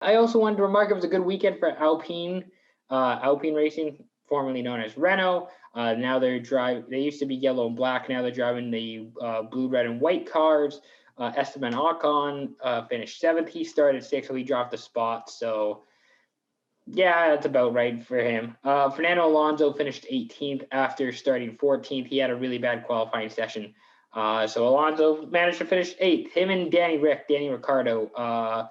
I also wanted to remark it was a good weekend for Alpine, Alpine Racing, formerly known as Renault. Now they used to be yellow and black. Now they're driving the blue, red, and white cars. Esteban Ocon finished 7th. He started 6th, so he dropped a spot. So, yeah, that's about right for him. Fernando Alonso finished 18th after starting 14th. He had a really bad qualifying session. So Alonso managed to finish 8th. Him and Danny Ricciardo,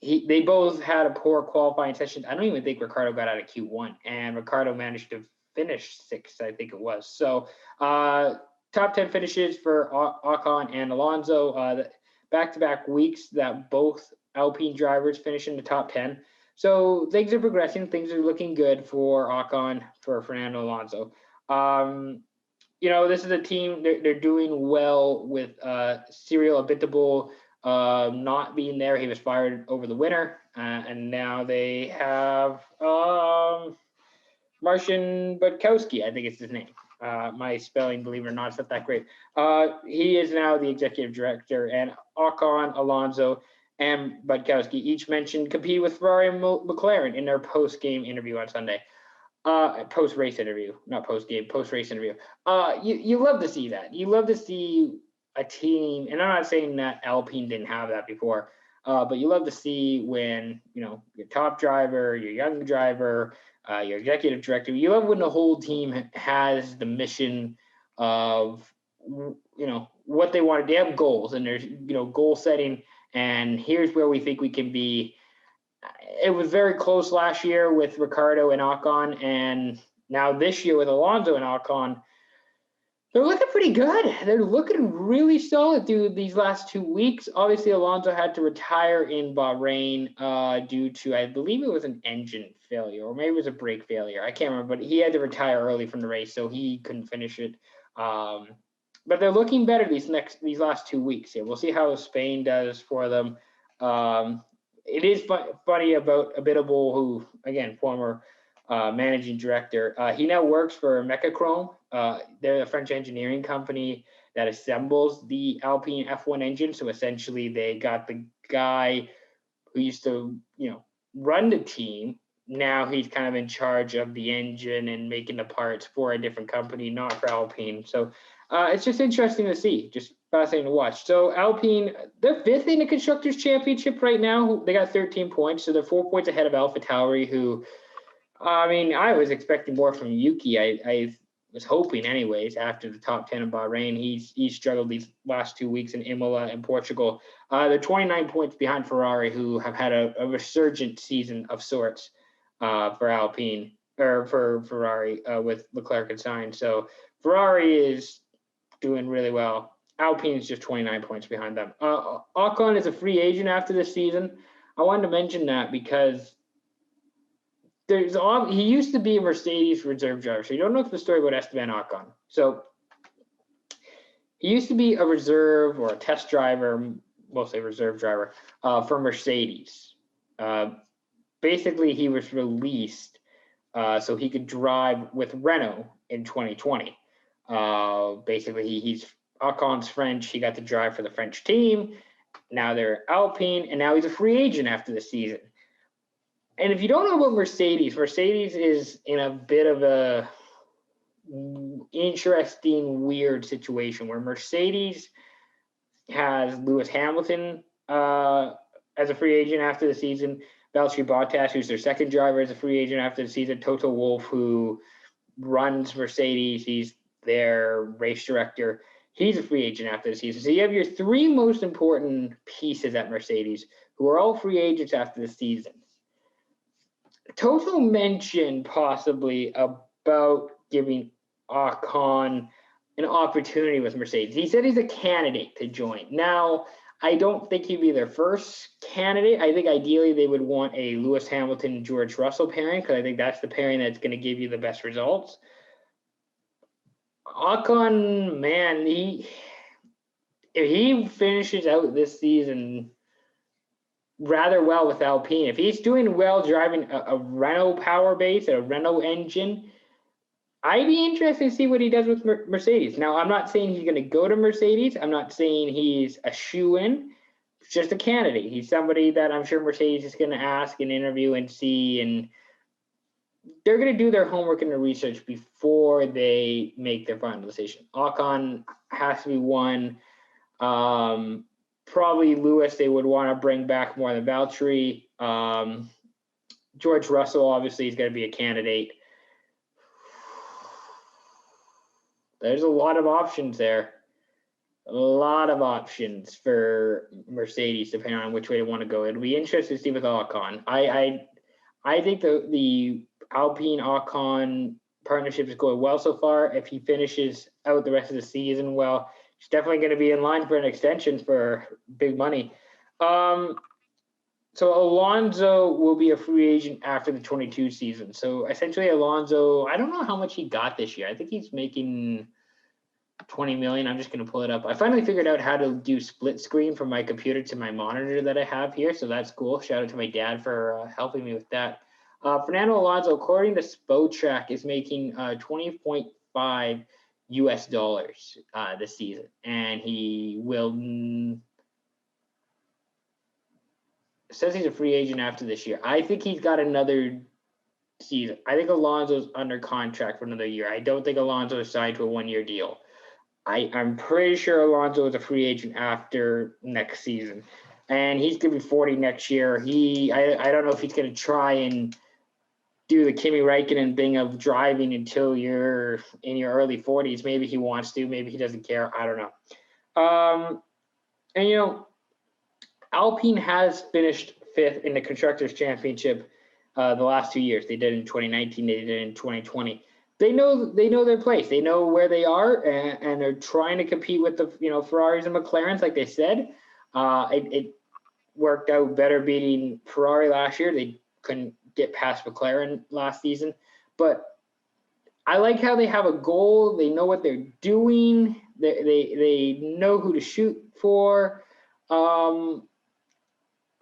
they both had a poor qualifying session. I don't even think Ricciardo got out of Q1, and Ricciardo managed to finish 6th, I think it was. So top 10 finishes for Ocon and Alonso. Back-to-back weeks that both Alpine drivers finish in the top 10. So things are progressing. Things are looking good for Ocon, for Fernando Alonso. This is a team, they're doing well with Cyril Abiteboul not being there. He was fired over the winter, and now they have Marcin Budkowski, I think it's his name. My spelling, believe it or not, is not that great. He is now the executive director, and Ocon, Alonso, and Budkowski each mentioned compete with Ferrari and McLaren in their post-game interview on Sunday. Post-race interview, not post-game, post-race interview. You love to see that. You love to see a team, and I'm not saying that Alpine didn't have that before, but you love to see when, your top driver, your young driver, your executive director, you love when the whole team has the mission of, what they want. They have goals, and there's, goal setting, and here's where we think we can be. It was very close last year with Ricciardo and Ocon, and now this year with Alonso and Ocon, they're looking pretty good. They're looking really solid through these last 2 weeks. Obviously, Alonso had to retire in Bahrain due to, I believe it was an engine failure, or maybe it was a brake failure. I can't remember, but he had to retire early from the race, so he couldn't finish it. But they're looking better these last 2 weeks here. We'll see how Spain does for them. It is funny about Abiteboul, who, again, former managing director. He now works for Mecachrome. They're a French engineering company that assembles the Alpine F1 engine. So essentially, they got the guy who used to, run the team. Now he's kind of in charge of the engine and making the parts for a different company, not for Alpine. So it's just interesting to see. Just fascinating to watch. So Alpine, they're 5th in the Constructors' Championship right now. They got 13 points, so they're 4 points ahead of AlphaTauri, who, I was expecting more from Yuki. I was hoping, anyways, after the top 10 in Bahrain. He's struggled these last 2 weeks in Imola and Portugal. They're 29 points behind Ferrari, who have had a resurgent season of sorts for Alpine, or for Ferrari, with Leclerc and Sainz. So Ferrari is doing really well. Alpine is just 29 points behind them. Ocon is a free agent after this season. I wanted to mention that because he used to be a Mercedes reserve driver. So you don't know the story about Esteban Ocon. So he used to be a reserve or a test driver, mostly a reserve driver, for Mercedes. Basically, he was released so he could drive with Renault in 2020. Basically, he's Ocon's French. He got to drive for the French team. Now they're Alpine, and now he's a free agent after the season. And if you don't know about Mercedes is in a bit of a interesting, weird situation where Mercedes has Lewis Hamilton as a free agent after the season, Valtteri Bottas, who's their second driver, as a free agent after the season, Toto Wolff, who runs Mercedes, he's their race director, he's a free agent after the season. So you have your 3 most important pieces at Mercedes, who are all free agents after the season. Toto mentioned possibly about giving Ocon an opportunity with Mercedes. He said he's a candidate to join. Now, I don't think he'd be their first candidate. I think ideally they would want a Lewis Hamilton, George Russell pairing, because I think that's the pairing that's going to give you the best results. Ocon, man, if he finishes out this season rather well with Alpine, if he's doing well driving a Renault power base, a Renault engine, I'd be interested to see what he does with Mercedes. Now, I'm not saying he's going to go to Mercedes. I'm not saying he's a shoe-in just a candidate. He's somebody that I'm sure Mercedes is going to ask and interview and see, and they're going to do their homework and their research before they make their final decision. Ocon has to be one. Probably Lewis they would want to bring back more than Valtteri. George Russell obviously is going to be a candidate. There's a lot of options there. A lot of options for Mercedes, depending on which way they want to go. It'll be interesting to see with Ocon. I think the Alpine Ocon partnership is going well so far. If he finishes out the rest of the season well, he's definitely going to be in line for an extension for big money. So Alonso will be a free agent after the 22 season. So essentially Alonso, I don't know how much he got this year. I think he's making 20 million. I'm just going to pull it up. I finally figured out how to do split screen from my computer to my monitor that I have here. So that's cool. Shout out to my dad for helping me with that. Fernando Alonso, according to Spotrac, is making $20.5 US this season. And he will... says he's a free agent after this year. I think he's got another season. I think Alonso's under contract for another year. I don't think Alonso is signed to a one-year deal. I'm pretty sure Alonso is a free agent after next season. And he's going to be 40 next year. I don't know if he's going to try and do the Kimi Räikkönen thing of driving until you're in your early 40s. Maybe he wants to. Maybe he doesn't care. I don't know. And, you know, Alpine has finished 5th in the Constructors' Championship the last 2 years. They did it in 2019. They did it in 2020. They know their place. They know where they are, and they're trying to compete with the Ferraris and McLarens, like they said. It worked out better beating Ferrari last year. They couldn't get past McLaren last season, but I like how they have a goal. They know what they're doing. They know who to shoot for.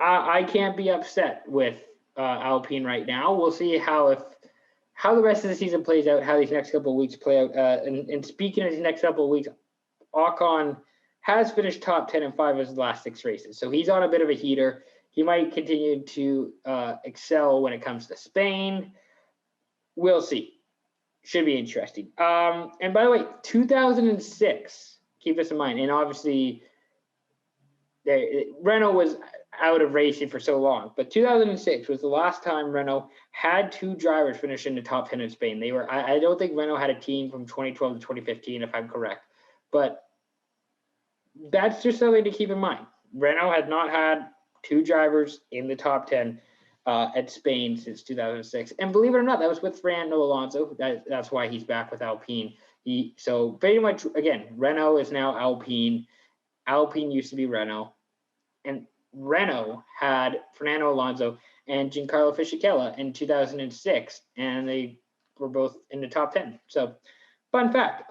I can't be upset with Alpine right now. We'll see how the rest of the season plays out, how these next couple of weeks play out. And speaking of these next couple of weeks, Ocon has finished top 10 in 5 of his last 6 races. So he's on a bit of a heater. He might continue to excel when it comes to Spain. We'll see. Should be interesting. And by the way, 2006, keep this in mind. And obviously, Renault was out of racing for so long, but 2006 was the last time Renault had 2 drivers finish in the top 10 in Spain. I don't think Renault had a team from 2012 to 2015, if I'm correct, but that's just something to keep in mind. Renault had not had 2 drivers in the top 10 at Spain since 2006, and believe it or not, that was with Fernando Alonso. That's why he's back with Alpine. So pretty much again, Renault is now Alpine. Alpine used to be Renault, and Renault had Fernando Alonso and Giancarlo Fisichella in 2006, and they were both in the top 10. So, fun fact.